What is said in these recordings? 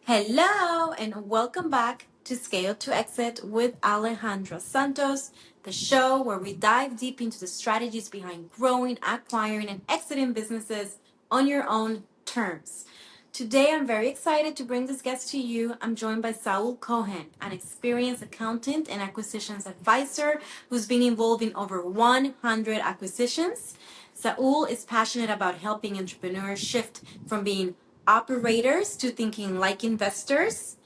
Hello, and welcome back to Scale to Exit with Alejandra Santos, the show where we dive deep into the strategies behind growing, acquiring, and exiting businesses on your own terms. Today, I'm very excited to bring this guest to you. I'm joined by Saul Cohen, an experienced accountant and acquisitions advisor who's been involved in over 100 acquisitions. Saul is passionate about helping entrepreneurs shift from being operators to thinking like investors.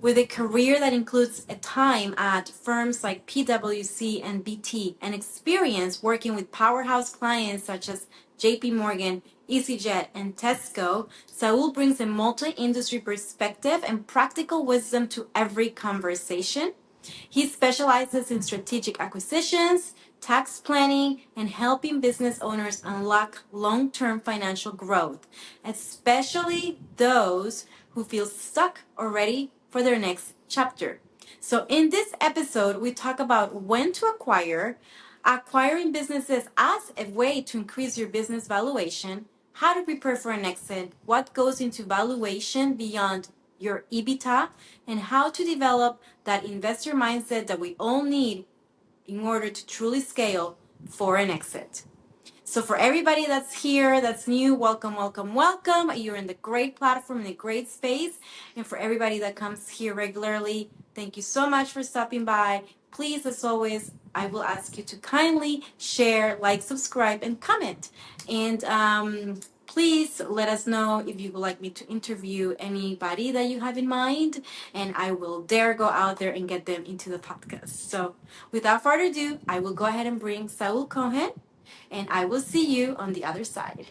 With a career that includes a time at firms like PwC and BT and experience working with powerhouse clients such as JP Morgan, EasyJet, and Tesco, Saul brings a multi-industry perspective and practical wisdom to every conversation. He specializes in strategic acquisitions, tax planning, and helping business owners unlock long term financial growth, especially those who feel stuck or ready for their next chapter. So, in this episode, we talk about when to acquire, acquiring businesses as a way to increase your business valuation, how to prepare for an exit, what goes into valuation beyond your EBITDA, and how to develop that investor mindset that we all need in order to truly scale for an exit. So for everybody that's here, that's new, welcome, welcome, welcome. You're in the great platform, in a great space. And for everybody that comes here regularly, thank you so much for stopping by. Please, as always, I will ask you to kindly share, like, subscribe, and comment. And please let us know if you would like me to interview anybody that you have in mind, and I will dare go out there and get them into the podcast. So without further ado, I will go ahead and bring Saul Cohen, and I will see you on the other side.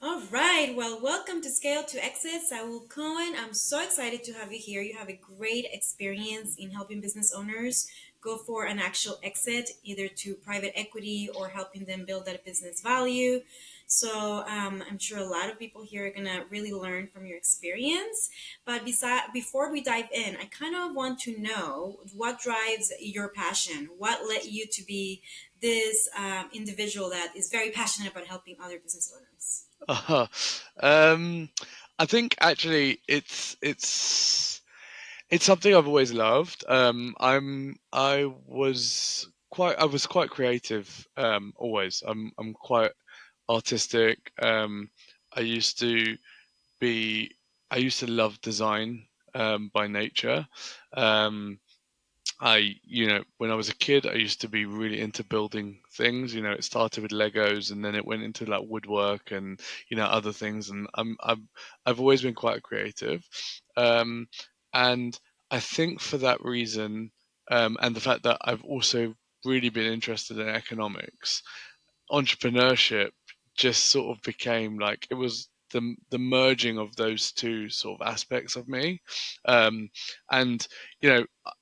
All right. Well, welcome to Scale to Exit. Saul Cohen. I'm so excited to have you here. You have a great experience in helping business owners go for an actual exit, either to private equity or helping them build that business value. So I'm sure a lot of people here are gonna really learn from your experience. But before we dive in, I kind of want to know what drives your passion. What led you to be this individual that is very passionate about helping other business owners? Uh, um, I think actually it's something I've always loved. I was quite creative. Always. I'm quite artistic. I used to be I used to love design by nature. Um, when I was a kid, I used to be really into building things. It started with Legos, and then it went into like woodwork and other things. And I've always been quite creative, um, and I think for that reason, and the fact that I've also really been interested in economics, entrepreneurship just sort of became like it was the merging of those two sort of aspects of me. And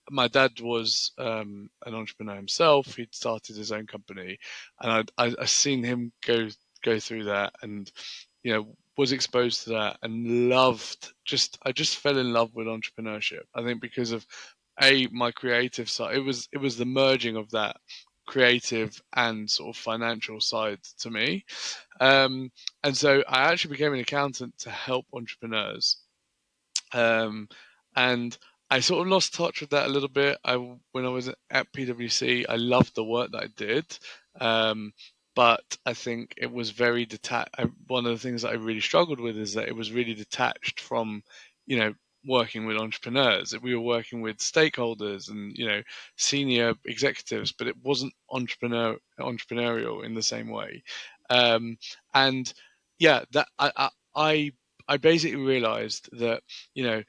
my dad was an entrepreneur himself. He'd started his own company, and I seen him go through that, and was exposed to that and loved, just I just fell in love with entrepreneurship. I think because of my creative side. It was the merging of that creative and sort of financial side to me. Um, and so I actually became an accountant to help entrepreneurs. Um, and I sort of lost touch with that a little bit. When I was at PwC, I loved the work that I did. Um, but I think it was very detached. One of the things that I really struggled with is that it was really detached from, you know, working with entrepreneurs. That we were working with stakeholders and senior executives, but it wasn't entrepreneurial in the same way. Um, and yeah, that I basically realized that you know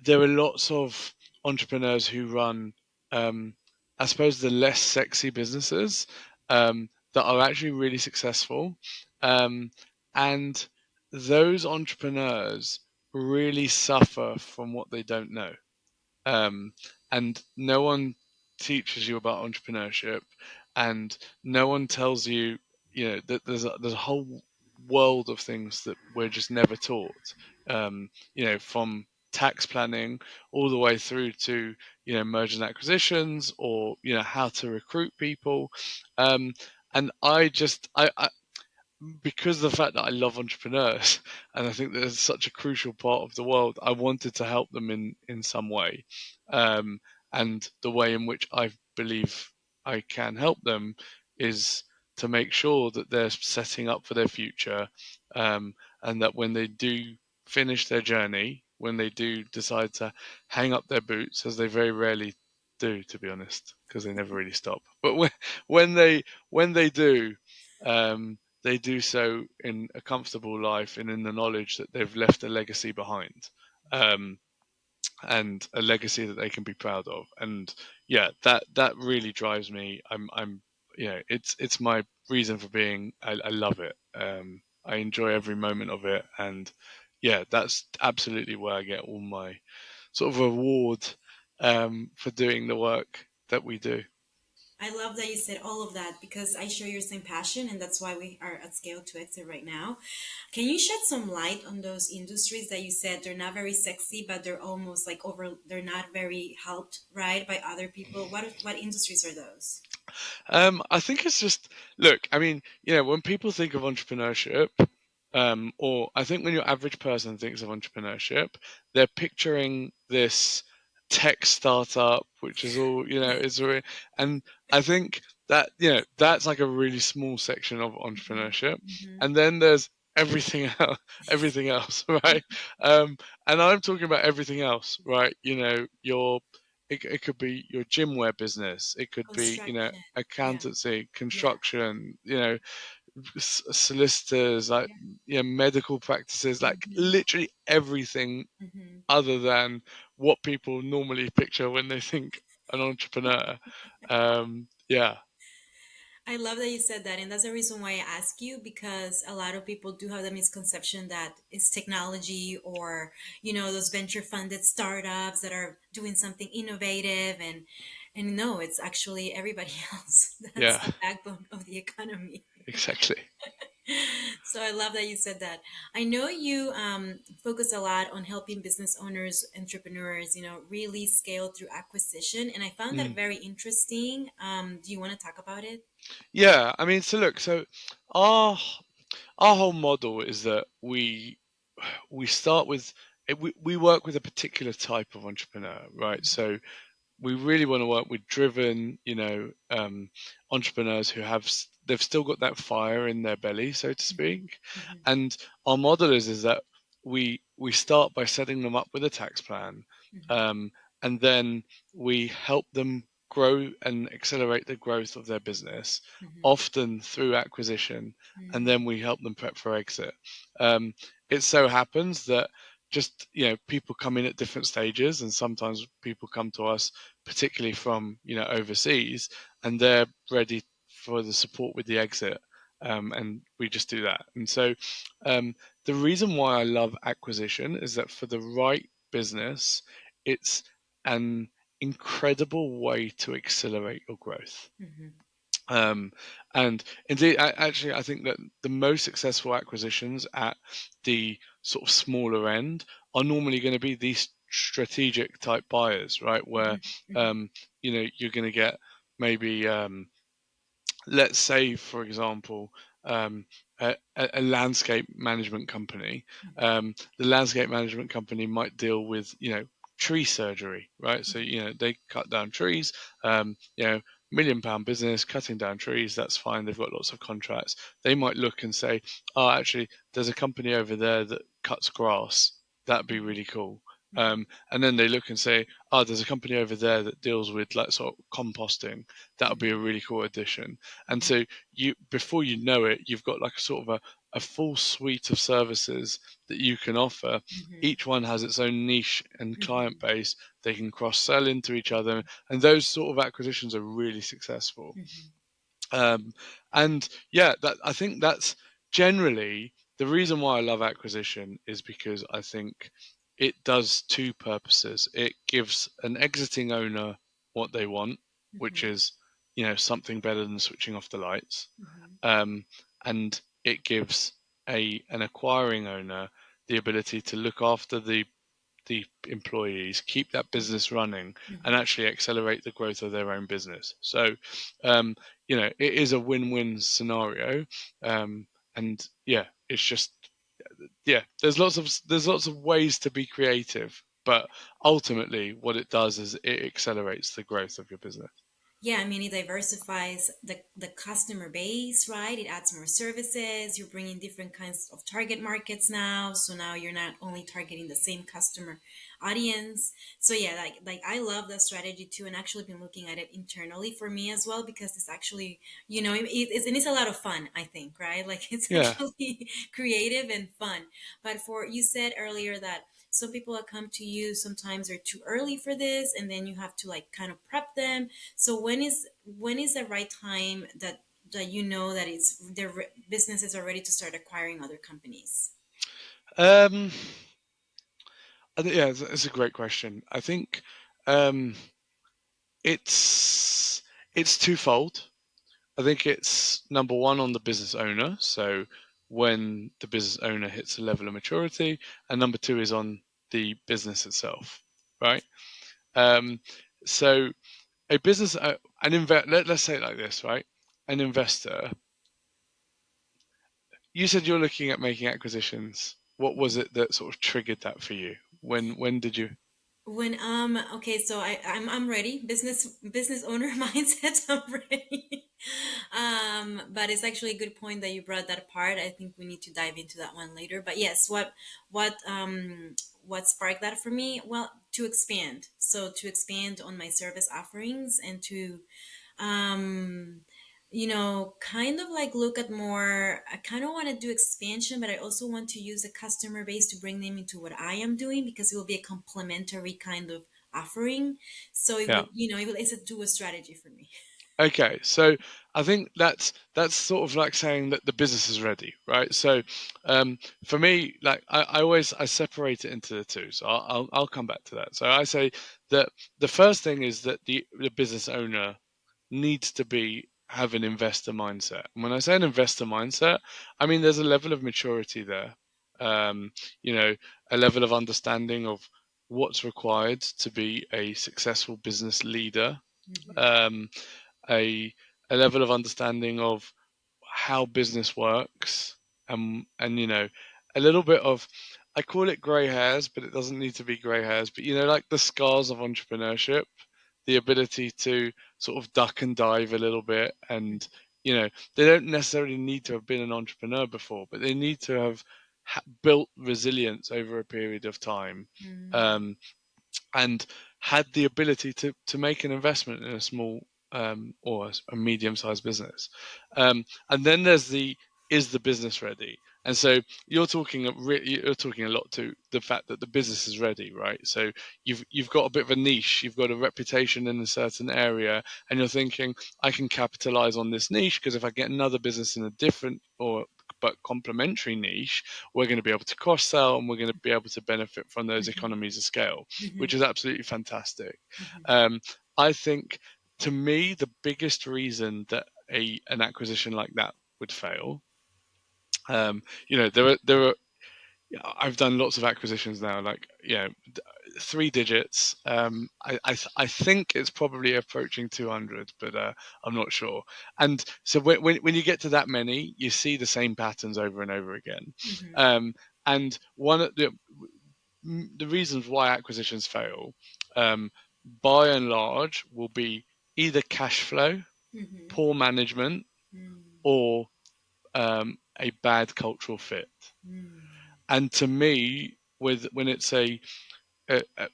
there are lots of entrepreneurs who run, um, I suppose, the less sexy businesses that are actually really successful, um, and those entrepreneurs really suffer from what they don't know, um, and no one teaches you about entrepreneurship, and no one tells you, that there's a whole world of things that we're just never taught. From tax planning all the way through to mergers and acquisitions, or how to recruit people. And I just because of the fact that I love entrepreneurs and I think that it's such a crucial part of the world, I wanted to help them in some way. Um, and the way in which I believe I can help them is to make sure that they're setting up for their future, um, and that when they do finish their journey, when they do decide to hang up their boots, as they very rarely do, to be honest, because they never really stop. But when they do, um, they do so in a comfortable life and in the knowledge that they've left a legacy behind, um, and a legacy that they can be proud of. And yeah, that really drives me. I'm it's my reason for being. I love it. I enjoy every moment of it, and yeah, that's absolutely where I get all my sort of reward, for doing the work that we do. I love that you said all of that because I share your same passion, and that's why we are at Scale to Exit right now. Can you shed some light on those industries that you said they're not very sexy, but they're almost like over, they're not very helped, right, by other people? What industries are those? I think it's just look. I mean, when people think of entrepreneurship, or I think when your average person thinks of entrepreneurship, they're picturing this tech startup, which is all is really, and I think that that's like a really small section of Hmm. entrepreneurship, Hmm. and then there's everything else, everything else, right? And I'm talking about everything else, right? It could be your gym wear business. It could be, Construction. Yeah. accountancy, Yeah. construction, solicitors, like, Yeah. medical practices, like Hmm. literally everything Hmm. other than what people normally picture when they think an entrepreneur. Yeah, I love that you said that, and that's the reason why I ask you because a lot of people do have the misconception that it's technology or those venture funded startups that are doing something innovative, and no, it's actually everybody else. That's yeah, the backbone of the economy. exactly. So I love that you said that. I know you focus a lot on helping business owners, entrepreneurs, really scale through acquisition, and I found that Mm. very interesting. Do you want to talk about it? Yeah, I mean, so our our whole model is that we start with we work with a particular type of entrepreneur, right? So we really want to work with driven, entrepreneurs who they've still got that fire in their belly, so to Mhm, speak. mhm, And our model is that we start by setting them up with a tax plan, mhm, um, and then we help them grow and accelerate the growth of their business, mhm, often through acquisition, and mhm, then we help them prep for exit. Um, it so happens that just people come in at different stages, and sometimes people come to us particularly from overseas, and they're ready for the support with the exit, and we just do that. And so, um, the reason why I love acquisition is that for the right business, it's an incredible way to accelerate your growth. mhm, Um, and indeed, actually, I think that the most successful acquisitions at the sort of smaller end are normally going to be these strategic type buyers, right? Where mhm, mhm, um, you're going to get maybe, let's say, for example, a landscape management company. The landscape management company might deal with, tree surgery, right? So, mhm, they cut down trees, £1 million business, cutting down trees, that's fine. They've got lots of contracts. They might look and say, oh, actually, there's a company over there that cuts grass. That'd be mhm, really cool. mhm, And then they look and say, oh, there's a company over there that deals with like sort of composting. That would be a mhm, really cool addition. And mhm, so before you know it, you've got like a sort of a full suite of services that you can offer. mhm, Each one has its own niche and client mhm, base. They can cross sell into each other, and those sort of acquisitions are really successful. mhm, Um, and yeah, that I think that's generally the reason why I love acquisition is because I think it does two purposes. It gives an exiting owner what they want, which mhm, is something better than switching off the lights, mhm, um, and it gives a an acquiring owner the ability to look after the employees, keep that business running, and mhm. actually accelerate the growth of their own business. So, it is a win-win scenario, um, and yeah, it's just yeah. There's lots of ways to be creative, but ultimately, what it does is it accelerates the growth of your business. Yeah, I mean, it diversifies the customer base, right? It adds more services. You're bringing different kinds of target markets now. So now you're not only targeting the same customer audience. So yeah, like I love that strategy too, and actually been looking at it internally for me as well because it's actually, and it's a lot of fun. I think, right? Like it's Yeah. actually creative and fun. But for you said earlier that some people that come to you sometimes are too early for this, and then you have to like kind of prep them. So when is the right time that you know that it's their businesses are ready to start acquiring other companies? Um, I think, yeah, it's a great question. I think um, it's it's twofold. I think it's number one on the business owner. So when the business owner hits a level of maturity, and number two is on the business itself, right? Um, so a business, let's say it like this, right? An investor. You said you're looking at making acquisitions. What was it that sort of triggered that for you? When did you? When okay, so I'm ready. Business owner mindset. I'm ready. But it's actually a good point that you brought that apart. I think we need to dive into that one later. But yes, what sparked that for me? Well, to expand. So to expand on my service offerings and to um kind of like look at more. I kind of want to do expansion, but I also want to use a customer base to bring them into what I am doing because it will be a complementary kind of offering. So it Yeah. would, it's a dual strategy for me. Okay, so I think that's sort of like saying that the business is ready, right? So for me, like I separate it into the two. So I'll come back to that. So I say that the first thing is that the business owner needs to be have an investor mindset. And when I say an investor mindset, I mean there's a level of maturity there. Um, you know, a level of understanding of what's required to be a successful business leader. Hmm. Um, a a level of understanding of how business works, and a little bit of, I call it grey hairs, but it doesn't need to be grey hairs, but like the scars of entrepreneurship, the ability to sort of duck and dive a little bit, and they don't necessarily need to have been an entrepreneur before, but they need to have built resilience over a period of time, Mm-hmm. um, and had the ability to make an investment in a small, or a medium-sized business. And then there's the is the business ready? And so you're talking a lot to the fact that the business is ready, right? So you've got a bit of a niche, you've got a reputation in a certain area, and you're thinking, I can capitalize on this niche because if I get another business in a different or but complementary niche, we're going to be able to cross sell and we're going to be able to benefit from those economies of scale, Hmm. which is absolutely fantastic. Hmm. Um, I think, to me, the biggest reason that an acquisition like that would fail, there are. I've done lots of acquisitions now, like 3 digits. I think it's probably approaching 200, but I'm not sure. And so when you get to that many, you see the same patterns over and over again. Hmm. Um, and one of the reasons why acquisitions fail, um, by and large, will be either cash flow, Hmm. poor management, or a bad cultural fit. Hmm. And to me, when it's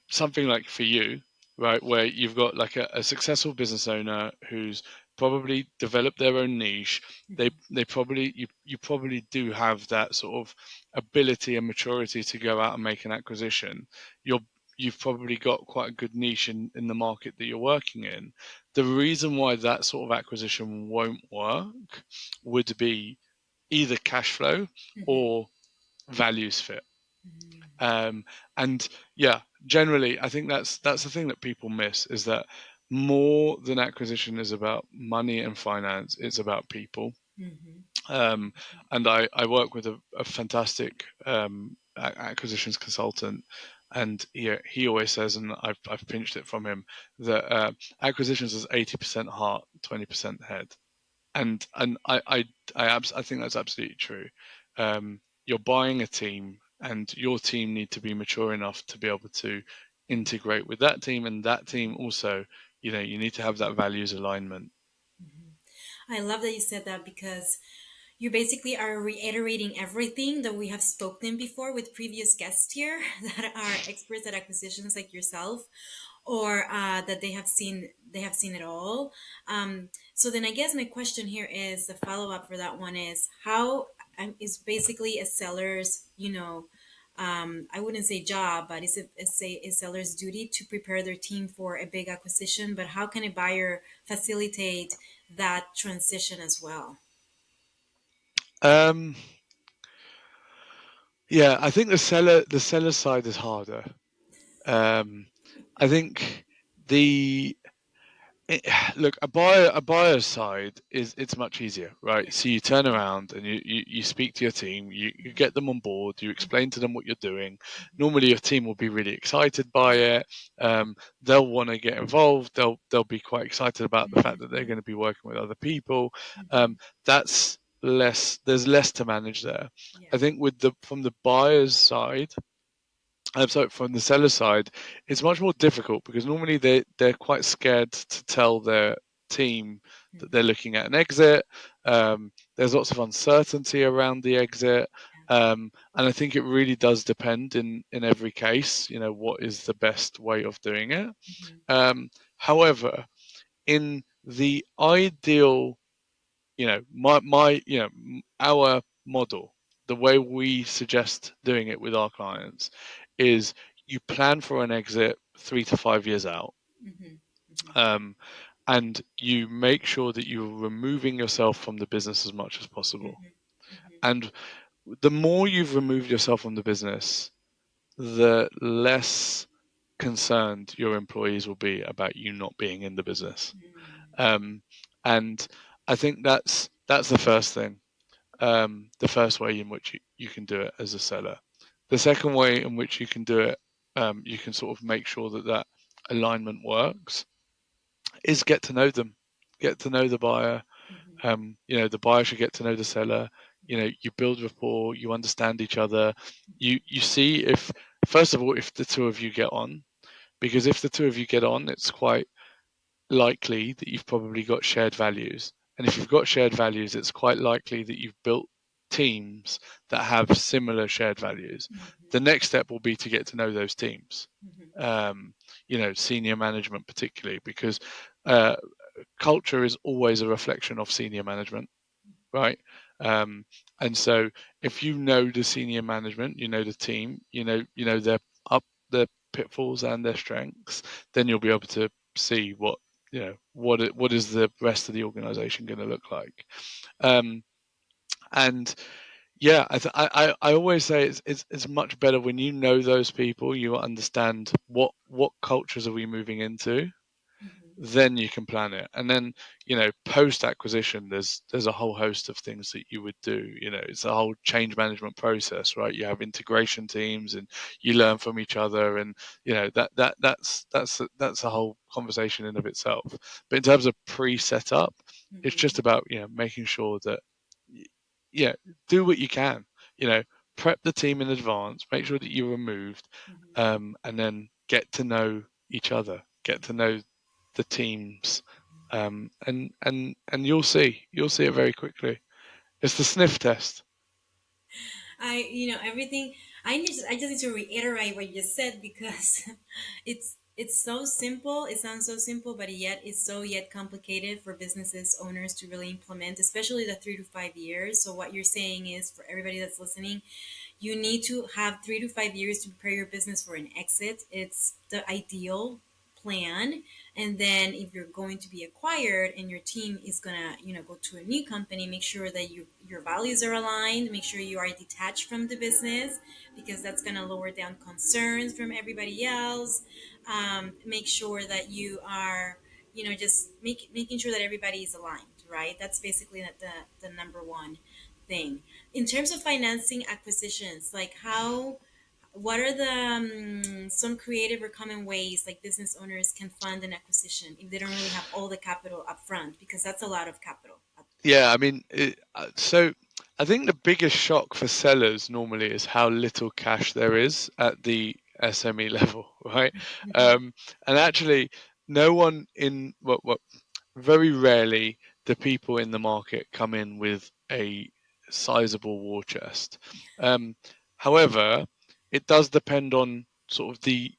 something like for you, right, where you've got like a successful business owner who's probably developed their own niche, they probably you probably do have that sort of ability and maturity to go out and make an acquisition. You've probably got quite a good niche in the market that you're working in. The reason why that sort of acquisition won't work would be either cash flow Hmm. or values fit. Hmm. um, and yeah, generally, I think that's the thing that people miss, is that more than acquisition is about money and finance, it's about people. Hmm. Um, and I work with a fantastic acquisitions consultant, and he always says, and I've pinched it from him, that acquisitions is 80% heart, 20% head. I think that's absolutely true. You're buying a team, and your team need to be mature enough to be able to integrate with that team, and that team also, you need to have that values alignment. I love that you said that because you basically are reiterating everything that we have spoken before with previous guests here that are experts at acquisitions like yourself, or that they have seen it all. So then I guess my question here is the follow up for that one is how is basically a seller's I wouldn't say job, but it's a seller's duty to prepare their team for a big acquisition. But how can a buyer facilitate that transition as well? Um, yeah, I think the seller side is harder. Um, I think the it, look, a buyer's side is it's much easier, right? Yeah. So you turn around and you speak to your team, you get them on board, you explain to them what you're doing. Normally your team will be really excited by it. They'll want to get involved. They'll be quite excited about the fact that they're going to be working with other people. Mhm. um, that's less There's less to manage there. Yeah. I think with the from the buyer's side, so from the seller side, it's much more difficult because normally they're quite scared to tell their team that they're Mhm. looking at an exit. There's lots of uncertainty around the exit, and I think it really does depend in every case. What is the best way of doing it? Mhm. However, in the ideal, our model, the way we suggest doing it with our clients is you plan for an exit 3 to 5 years out, Mhm. Mhm. um, and you make sure that you're removing yourself from the business as much as possible. Mhm. Mhm. And the more you've removed yourself from the business, the less concerned your employees will be about you not being in the business. Mhm. Um, and I think that's the first thing. The first way in which you can do it as a seller. The second way in which you can do it, you can sort of make sure that alignment works, is get to know them, get to know the buyer. Mhm. The buyer should get to know the seller. You build rapport, you understand each other. You see if, first of all, if the two of you get on, because if the two of you get on, it's quite likely that you've probably got shared values. And if you've got shared values, it's quite likely that you've built teams that have similar shared values. Mhm. The next step will be to get to know those teams, Mhm. um, senior management particularly, because uh, culture is always a reflection of senior management, right? Um, and so if you know the senior management, you know the team, you know their pitfalls and their strengths, then you'll be able to see what is the rest of the organization going to look like. Um, and yeah, I always say it's much better when you know those people, you understand what cultures are we moving into, Mhm. then you can plan it. And then, post acquisition, there's a whole host of things that you would do. It's a whole change management process, right? You have integration teams, and you learn from each other, and that's a whole conversation in of itself. But in terms of pre-setup, it's Mhm. just about making sure that yeah, do what you can. You know, prep the team in advance, make sure that you're removed, Mhm. and then get to know each other, get to know the teams, and you'll see it very quickly. It's the sniff test. Everything. I just need to reiterate what you just said because it's so simple. It sounds so simple, but yet it's so yet complicated for businesses owners to really implement, especially the 3 to 5 years. So what you're saying is for everybody that's listening, you need to have 3 to 5 years to prepare your business for an exit. It's the ideal plan. And then if you're going to be acquired and your team is gonna, go to a new company, make sure that your values are aligned, make sure you are detached from the business because that's gonna lower down concerns from everybody else. Make sure that you are, just making sure that everybody is aligned, right? That's basically the number one thing in terms of financing acquisitions. Like what are the some creative or common ways like business owners can fund an acquisition if they don't really have all the capital up front, because that's a lot of capital. Yeah, I mean, so I think the biggest shock for sellers normally is how little cash there is at the SME level, right? Mm-hmm. Um, and actually, no one in what very rarely do people in the market come in with a sizable war chest. Um, However, it does depend on sort of the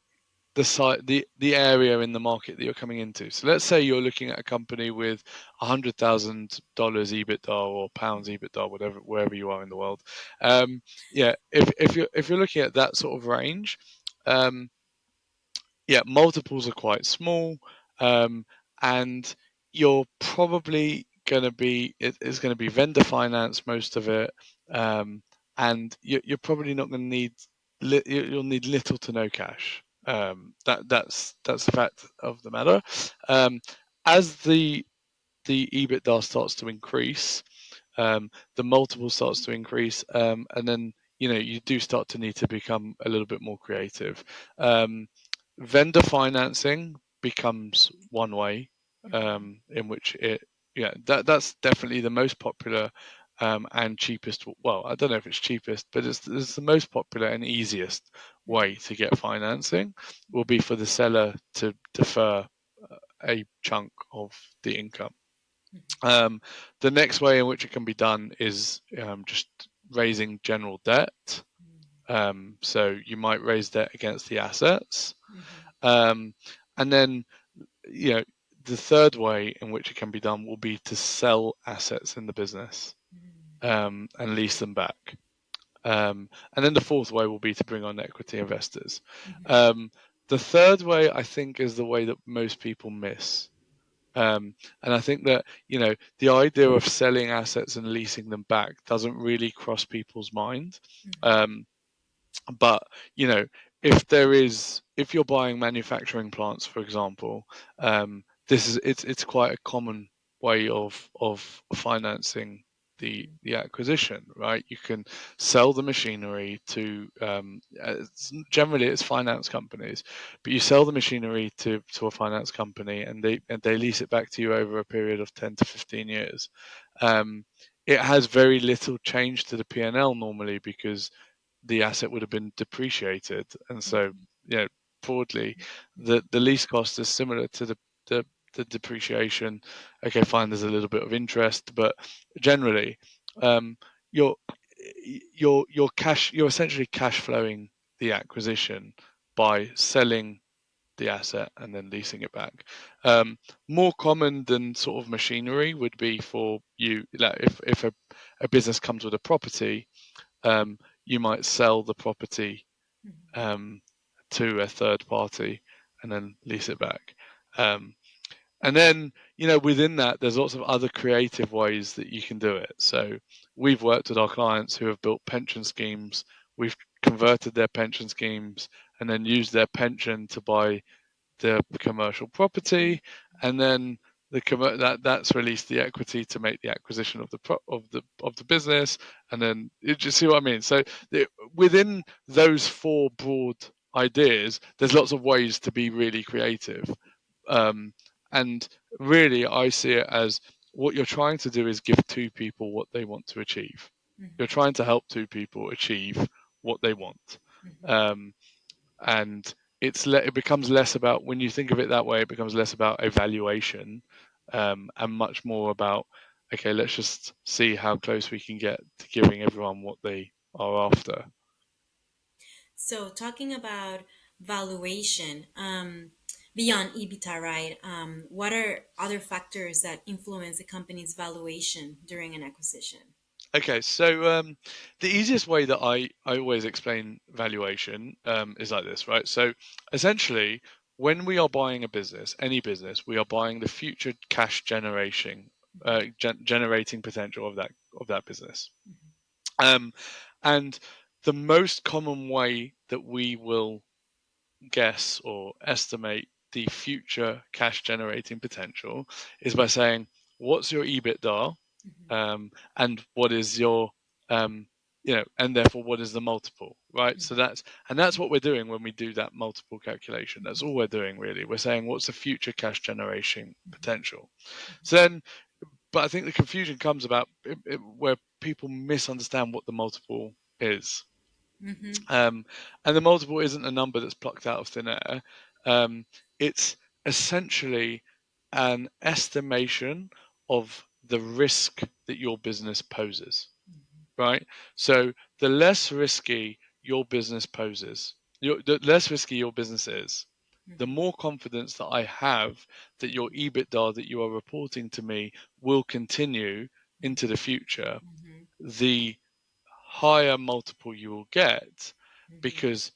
area in the market that you're coming into. So let's say you're looking at a company with $100,000 EBITDA or pounds EBITDA, whatever, wherever you are in the world. Yeah, if you're looking at that sort of range, um, yeah, multiples are quite small, um, and you're probably going to be it's going to be vendor finance most of it, and you're probably not going to need you'll need little to no cash. That's the fact of the matter. Um, as the EBITDA starts to increase, the multiple starts to increase, and then you do start to need to become a little bit more creative. Um, Vendor financing becomes one way in which yeah, that's definitely the most popular and cheapest. Well, I don't know if it's cheapest, but it's the most popular and easiest way to get financing. Will be for the seller to defer a chunk of the income. Um, the next way in which it can be done is just raising general debt. So you might raise debt against the assets. Um, and then, you know, the third way in which it can be done will be to sell assets in the business and lease them back. And then the fourth way will be to bring on equity investors. Um, the third way, I think, is the way that most people miss. And I think that, the idea of selling assets and leasing them back doesn't really cross people's mind. Um, but you know if you're buying manufacturing plants, for example, it's quite a common way of financing the acquisition, right? You can sell the machinery to generally it's finance companies, but you sell the machinery to a finance company, and they lease it back to you over a period of 10 to 15 years. It has very little change to the P&L normally, because the asset would have been depreciated, and so broadly, the lease cost is similar to the the depreciation. Okay, fine. There's a little bit of interest, but generally, um, you're you're essentially cash flowing the acquisition by selling the asset and then leasing it back. More common than sort of machinery would be for you, like if a business comes with a property, um, you might sell the property um, to a third party and then lease it back. Um, and then, within that, there's lots of other creative ways that you can do it. So we've worked with our clients who have built pension schemes. We've converted their pension schemes and then used their pension to buy the commercial property, and then that's released the equity to make the acquisition of the business, and then you just see what I mean. So within those four broad ideas, there's lots of ways to be really creative, um, and really I see it as what you're trying to do is give two people what they want to achieve. You're trying to help two people achieve what they want. Um, and it becomes less about, when you think of it that way, it becomes less about evaluation, and much more about, okay, let's just see how close we can get to giving everyone what they are after. So, talking about valuation, beyond EBITDA, right? What are other factors that influence a company's valuation during an acquisition? Okay, so the easiest way that I always explain valuation is like this, right? So essentially, when we are buying a business, any business, we are buying the future cash generating potential of that business. Um, and the most common way that we will guess or estimate the future cash generating potential is by saying, what's your EBITDA, and what is your and therefore what is the multiple, right? So that's what we're doing when we do that multiple calculation. That's all we're doing, really. We're saying, what's the future cash generation potential. So then but I think the confusion comes about where people misunderstand what the multiple is. Mm-hmm. Um, and the multiple isn't a number that's plucked out of thin air. Um, it's essentially an estimation of the risk that your business poses, right? So the less risky your business poses, the less risky your business is, the Mm-hmm. more confidence that I have that your EBITDA that you are reporting to me will continue into the future, Mm-hmm. the higher multiple you will get, Mm-hmm. because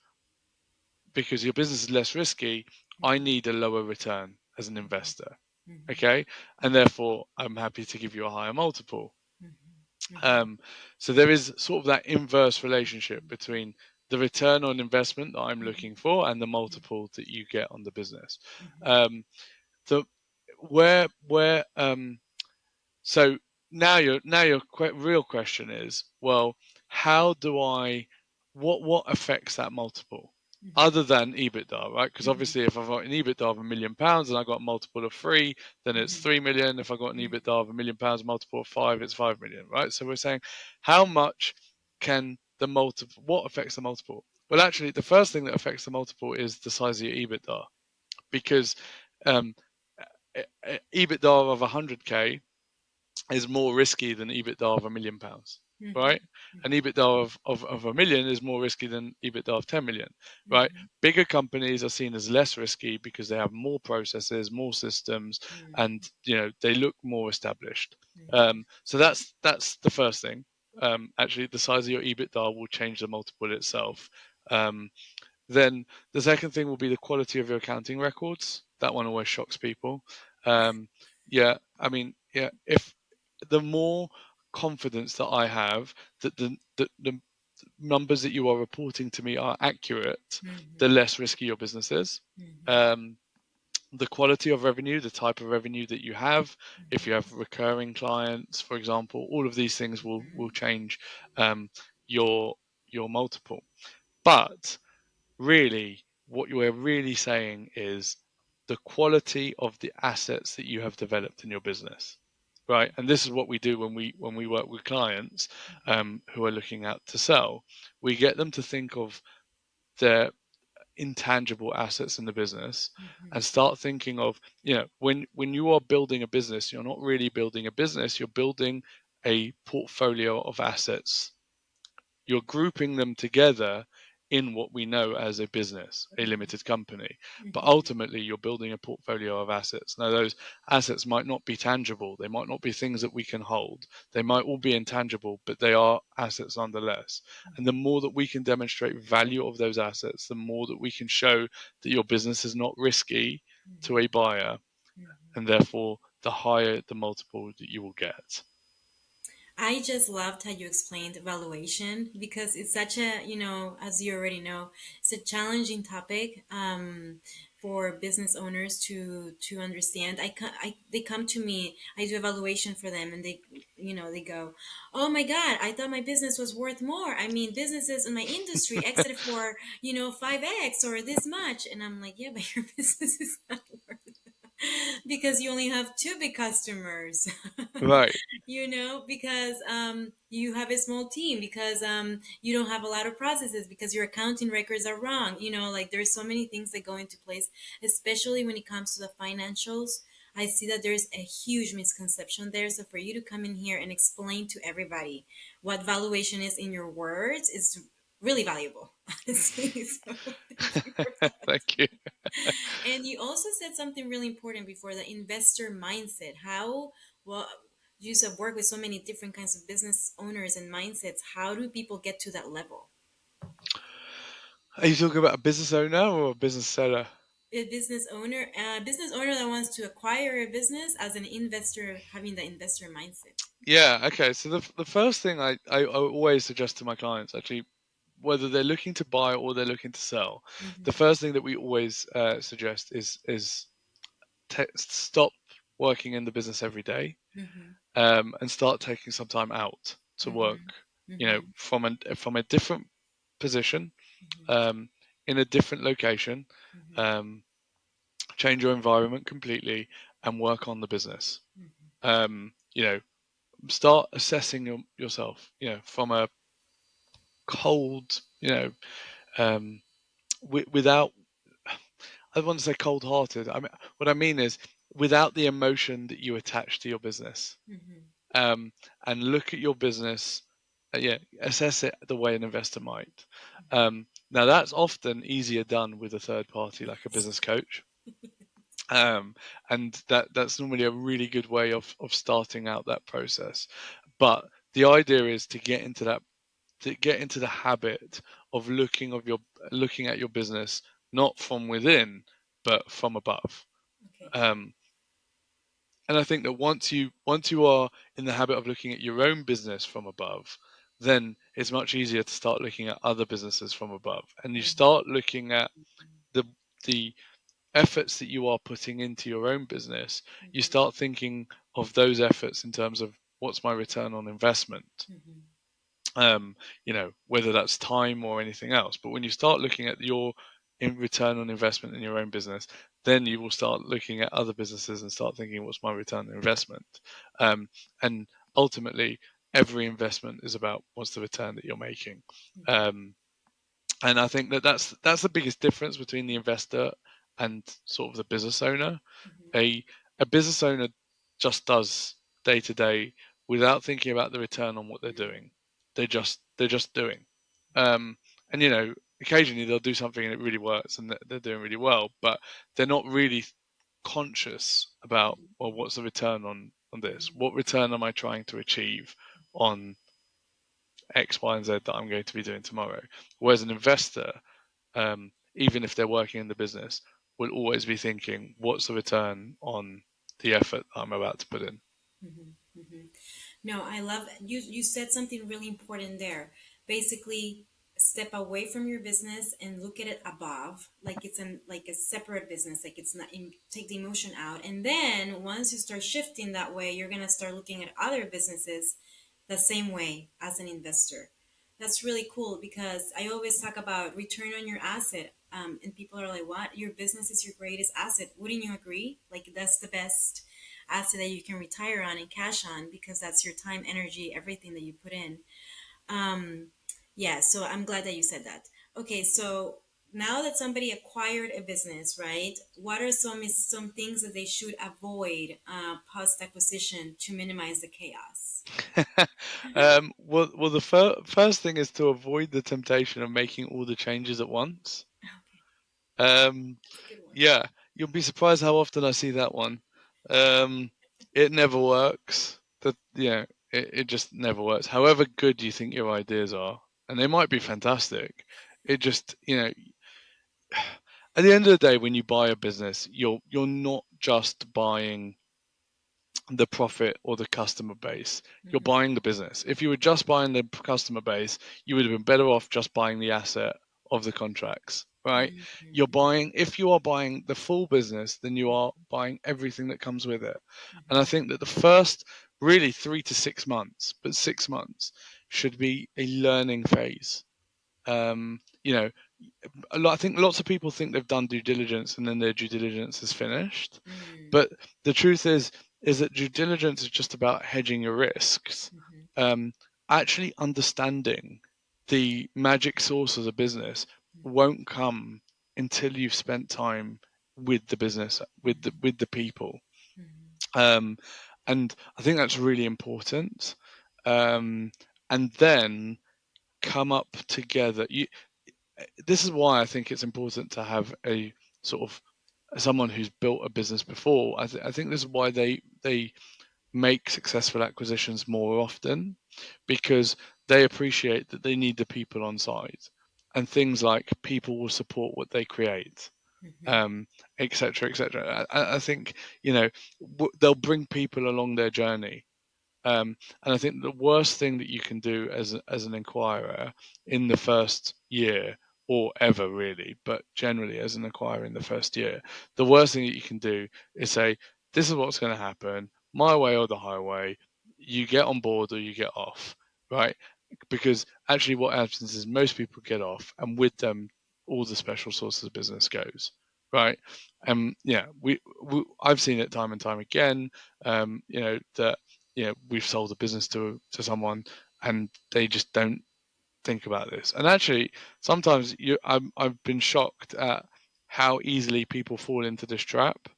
your business is less risky. I Mm-hmm. need a lower return as an investor. Mm-hmm. Okay, and therefore I'm happy to give you a higher multiple. Mm-hmm. Um, so there is sort of that inverse relationship between the return on investment that I'm Mm-hmm. looking for and the multiple that you get on the business. Mm-hmm. Um, the where so now your real question is, well, how do I what affects that multiple Mm-hmm. other than EBITDA, right? Because Mm-hmm. obviously, if I've got an EBITDA of £1 million and I got a multiple of 3, then it's Mm-hmm. 3 million. If I got an EBITDA of £1 million, multiple of 5, it's 5 million, right? So we're saying, how much can the multiple? What affects the multiple? Well, actually, the first thing that affects the multiple is the size of your EBITDA, because um, EBITDA of 100k is more risky than EBITDA of £1 million, Mm-hmm. right? And EBITDA of a million is more risky than EBITDA of 10 million, right? Mm-hmm. Bigger companies are seen as less risky because they have more processes, more systems, and they look more established. Mm-hmm. So that's the first thing. Actually, the size of your EBITDA will change the multiple itself. Um, then the second thing will be the quality of your accounting records. That one always shocks people. Um, yeah, I mean, yeah, if the more confidence that I have that the numbers that you are reporting to me are accurate, the Mm-hmm. less risky your business is. Um, the quality of revenue, the type of revenue that you have, if you have recurring clients, for example, all of these things will change um, your multiple. But really, what you are really saying is the quality of the assets that you have developed in your business, right? And this is what we do when we work with clients who are looking out to sell. We get them to think of their intangible assets in the business and start thinking of, when you are building a business, you're not really building a business, you're building a portfolio of assets. You're grouping them together in what we know as a business, a limited company. But ultimately, you're building a portfolio of assets. Now, those assets might not be tangible, they might not be things that we can hold, they might all be intangible, but they are assets nonetheless. And the more that we can demonstrate value of those assets, the more that we can show that your business is not risky to a buyer, and therefore, the higher the multiple that you will get. I just loved how you explained valuation because it's such a, as you already know, it's a challenging topic for business owners to understand. They come to me, I do evaluation for them, and they go, "Oh my God, I thought my business was worth more. I mean, businesses in my industry exited for 5x or this much," and I'm like, "Yeah, but your business is not worth." Because you only have two big customers. Right. Because you have a small team, because you don't have a lot of processes, because your accounting records are wrong. Like there's so many things that go into place, especially when it comes to the financials. I see that there's a huge misconception there. So for you to come in here and explain to everybody what valuation is in your words is really valuable, honestly. So thank you for that. Thank you. And you also said something really important before, the investor mindset. How, well, you have worked with so many different kinds of business owners and mindsets. How do people get to that level? Are you talking about a business owner or a business seller? A business owner that wants to acquire a business, as an investor, having the investor mindset. Yeah, okay. So the first thing I always suggest to my clients, actually, whether they're looking to buy or they're looking to sell, the Mm-hmm. first thing that we always suggest is stop working in the business every day, Mm-hmm. and start taking some time out to work, Mm-hmm. Mm-hmm. from a different position, um, in a different location, um, change your environment completely and work on the business. you know, start assessing yourself, from a cold, um, without, I don't want to say cold-hearted. I mean, what I mean is without the emotion that you attach to your business, Mm-hmm. um, and look at your business, yeah, assess it the way an investor might. Now that's often easier done with a third party like a Yes. business coach, um, and that's normally a really good way of starting out that process. But the idea is to get into the habit of looking at your business not from within but from above. Okay. Um, and I think that once you are in the habit of looking at your own business from above, then it's much easier to start looking at other businesses from above, and you Mm-hmm. start looking at the the efforts that you are putting into your own business. You Mm-hmm. start thinking of those efforts in terms of what's my return on investment, Mm-hmm. whether that's time or anything else. But when you start looking at your in return on investment in your own business, then you will start looking at other businesses and start thinking, what's my return on investment? Um, and ultimately, every investment is about what's the return that you're making. Mm-hmm. Um, and I think that that's the biggest difference between the investor and sort of the business owner. Mm-hmm. A business owner just does day to day without thinking about the return on what they're doing. They're just doing. Um, and occasionally they'll do something and it really works and they're doing really well, but they're not really conscious about, well, what's the return on this? Mm-hmm. What return am I trying to achieve on X, Y, and Z that I'm going to be doing tomorrow? Whereas an investor, even if they're working in the business, will always be thinking, what's the return on the effort I'm about to put in? Mm-hmm. Mm-hmm. No, I love you. You said something really important there. Basically, step away from your business and look at it above, like it's like a separate business, like it's not take the emotion out. And then once you start shifting that way, you're gonna start looking at other businesses the same way as an investor. That's really cool because I always talk about return on your asset. And people are like, "What? Your business is your greatest asset." Wouldn't you agree? Like that's the best asset that you can retire on and cash on because that's your time, energy, everything that you put in. Um, yeah, so I'm glad that you said that. Okay, so now that somebody acquired a business, right? What are some things that they should avoid post acquisition to minimize the chaos? Well, the first thing is to avoid the temptation of making all the changes at once. Okay, Um, that's a good one. yeah, you'll be surprised how often I see that one. Um, it never works. It just never works. However good you think your ideas are, and they might be fantastic, it just, at the end of the day, when you buy a business, you're not just buying the profit or the customer base. You're Mm-hmm. buying the business. If you were just buying the customer base, you would have been better off just buying the asset of the contracts, right? Mm-hmm. If you are buying the full business, then you are buying everything that comes with it. And I Mm-hmm. think that the first really 3 to 6 months, but 6 months should be a learning phase. Um, you know, I think lots of people think they've done due diligence and then their due diligence is finished. Mm-hmm. But the truth is that due diligence is just about hedging your risks. Mm-hmm. Um, Actually understanding the magic sauce of a business won't come until you've spent time with the business, with the people. Mm-hmm. Um, and I think that's really important. And then come up together. This is why I think it's important to have a sort of someone who's built a business before. I think this is why they make successful acquisitions more often, because they appreciate that they need the people on side, and things like people will support what they create, Mm-hmm. um, etc., etc. I think they'll bring people along their journey, and I think the worst thing that you can do as an inquirer in the first year, or ever really, but generally as an inquirer in the first year, the worst thing that you can do is say, "This is what's going to happen, my way or the highway. You get on board or you get off," right? Because actually, what happens is most people get off, and with them, all the special sources of business goes, right? Yeah, we I've seen it time and time again. That. we've sold a business to someone, and they just don't think about this. And actually, sometimes I've been shocked at how easily people fall into this trap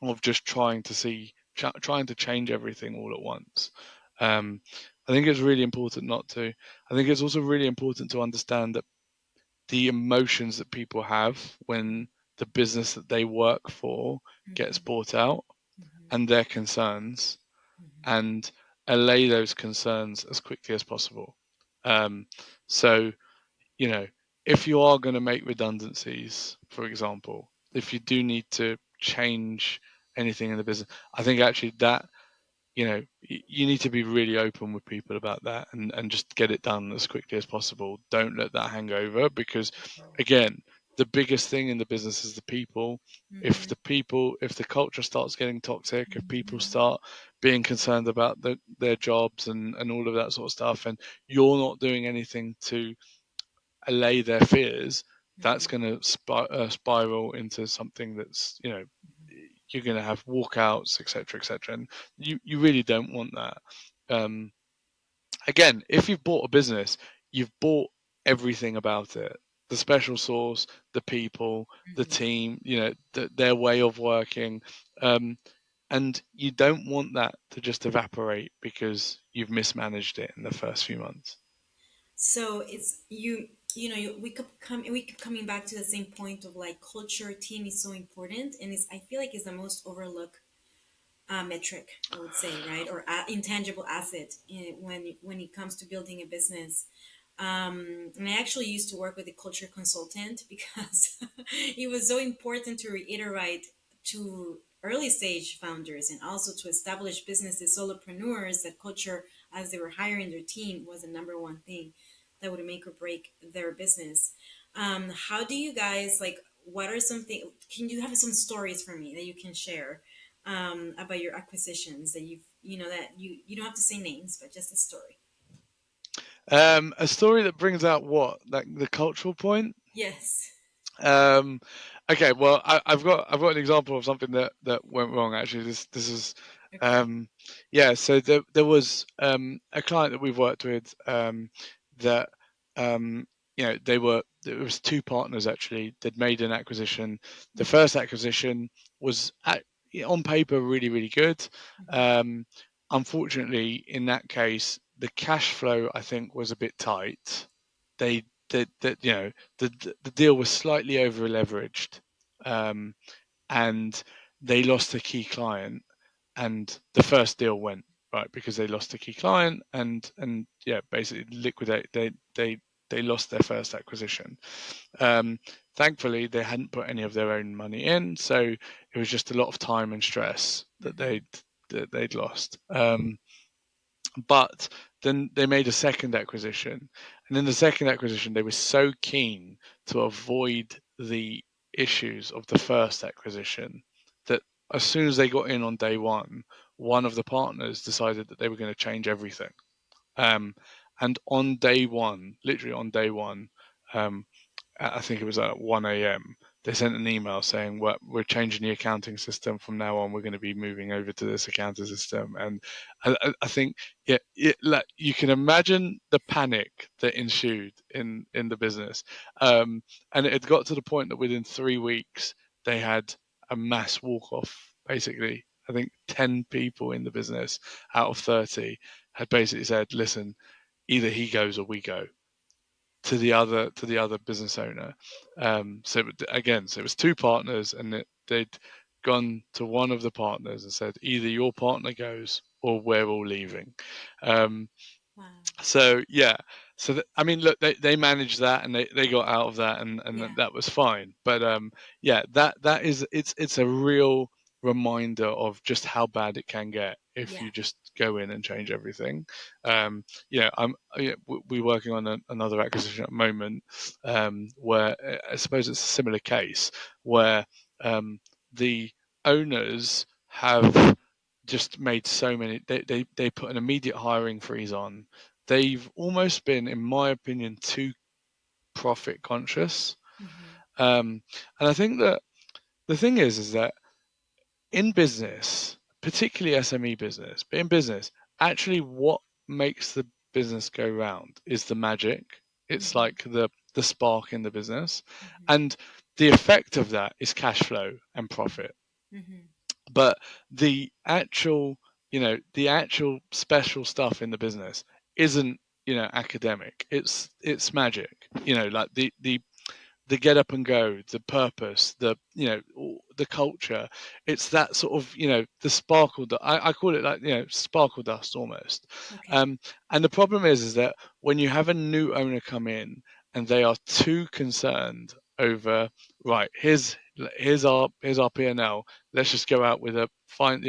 of just trying to change everything all at once. Um, I think it's really important not to. I think it's also really important to understand that the emotions that people have when the business that they work for gets Mm-hmm. bought out, Mm-hmm. and their concerns, Mm-hmm. and allay those concerns as quickly as possible. Um, so, you know, if you are going to make redundancies, for example, if you do need to change anything in the business, I think actually that, you need to be really open with people about that, and just get it done as quickly as possible. Don't let that hang over, because again, the biggest thing in the business is the people. Mm-hmm. If the culture starts getting toxic, if people Mm-hmm. start being concerned about their jobs and all of that sort of stuff, and you're not doing anything to allay their fears, that's Mm-hmm. going to spiral into something that's, you're going to have walkouts, etc., etc., and you really don't want that. Um, Again, if you've bought a business, you've bought everything about it: the special sauce, the people, the Mm-hmm. team, their way of working, um, and you don't want that to just evaporate because you've mismanaged it in the first few months. So it's we keep coming back to the same point of like culture, team is so important, and it's I feel like it's the most overlooked metric, I would say, right, or intangible asset when it comes to building a business. And I actually used to work with a culture consultant because it was so important to reiterate to early stage founders and also to establish businesses, solopreneurs, that culture as they were hiring their team was the number one thing that would make or break their business. How do you guys like? What are something? Can you have some stories for me that you can share about your acquisitions that that you don't have to say names, but just a story? A story that brings out what, like the cultural point. Yes. Um, okay, well, I've got an example of something that went wrong. Actually, this is, Okay. um, yeah. So there was a client that we've worked with, that, um, there was two partners actually that made an acquisition. The Mm-hmm. first acquisition was on paper really, really good. Mm-hmm. Um, Unfortunately, in that case, the cash flow, I think, was a bit tight. They that the deal was slightly over leveraged, um, and they lost a key client, and the first deal went right because they lost a key client, and yeah, basically liquidate. They lost their first acquisition. Um, Thankfully, they hadn't put any of their own money in, so it was just a lot of time and stress Mm-hmm. that they'd lost. But then they made a second acquisition, and in the second acquisition, they were so keen to avoid the issues of the first acquisition that as soon as they got in on day one of the partners decided that they were going to change everything. Um, and on day one, literally on day one, um, I think it was at 1 a.m. They sent an email saying, we're changing the accounting system from now on. We're going to be moving over to this accounting system. And I think, yeah, like, you can imagine the panic that ensued in the business. And it had got to the point that within 3 weeks, they had a mass walk off, basically. I think 10 people in the business out of 30 had basically said, listen, either he goes or we go, to the other business owner. So it was two partners, and they'd gone to one of the partners and said, either your partner goes or we're all leaving. Um, Wow. so yeah, I mean, look, they managed that, and they got out of that, and Yeah. that was fine. But yeah, that is, it's a real reminder of just how bad it can get if Yeah. you just go in and change everything. We're working on another acquisition at the moment, where I suppose it's a similar case where, the owners have just made so many. They put an immediate hiring freeze on. They've almost been, in my opinion, too profit conscious. Mm-hmm. And I think that the thing is that in business, particularly SME business, but in business, actually what makes the business go round is the magic. It's Mm-hmm. like the spark in the business, Mm-hmm. and the effect of that is cash flow and profit. Mm-hmm. But the actual, the actual special stuff in the business isn't, academic. It's magic. Like the get up and go, the purpose, the culture. It's that sort of, the sparkle that I call it, like, sparkle dust almost. Okay. Um, and the problem is that when you have a new owner come in and they are too concerned over, right, here's our P&L. Let's just go out with a fine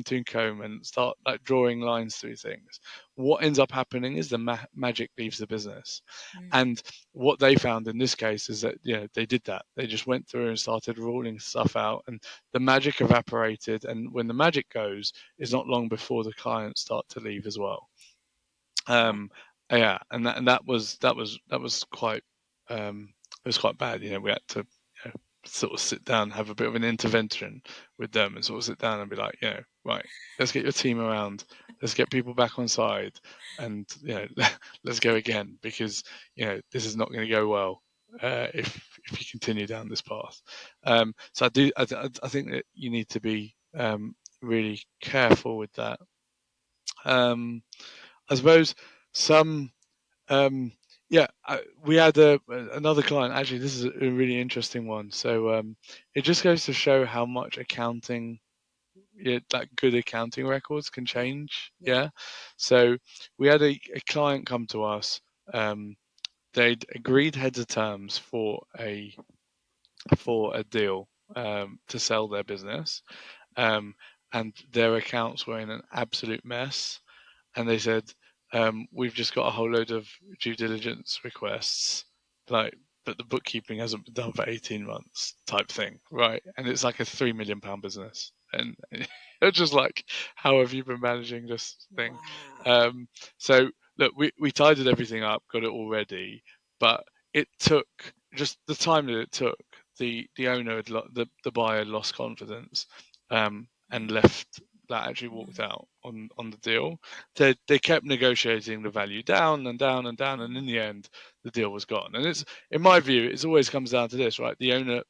tune comb and start like drawing lines through things. What ends up happening is the magic leaves the business, Mm. and what they found in this case is that they did that. They just went through and started ruling stuff out, and the magic evaporated. And when the magic goes, it's not long before the clients start to leave as well. Wow. Um, yeah, and that was quite it was quite bad. We had to sort of sit down, have a bit of an intervention with them, and sort of sit down and be like, right, let's get your team around, let's get people back on side, and let's go again, because this is not going to go well if you continue down this path. So I think that you need to be really careful with that. Um, I suppose some yeah, we had another client. Actually, this is a really interesting one. So it just goes to show how much accounting, like good accounting records, can Yeah. change. Yeah. Yeah. So we had a client come to us. Um, they'd agreed heads of terms for a deal to sell their business, um, and their accounts were in an absolute mess, and they said, "We've just got a whole load of due diligence requests, like, but the bookkeeping hasn't been done for 18 months," type thing, right? And it's like a £3 million business, and it's just like, how have you been managing this thing? Wow. Um, so look, we tidied everything up, got it all ready, but it took just the time that it took. The owner the buyer had lost confidence, and Mm. left. That actually walked Mm. out on the deal. They kept negotiating the value down and down and down, and in the end, the deal was gone. And it's, in my view, it always comes down to this, right? The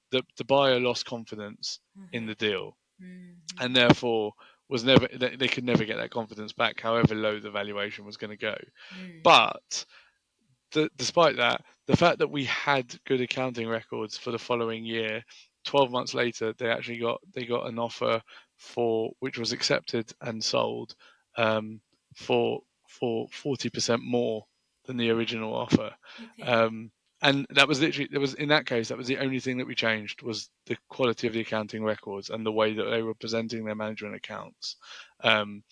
buyer lost confidence in Mm-hmm. the deal, Mm-hmm. and therefore they could never get that confidence back, however low the valuation was going to go. Mm. But despite that, the fact that we had good accounting records for the following year, 12 months later, they got an offer for which was accepted and sold, um, for 40% more than the original offer. Okay. Um, and that was literally, there was, in that case, that was the only thing that we changed, was the quality of the accounting records and the way that they were presenting their management accounts. Um,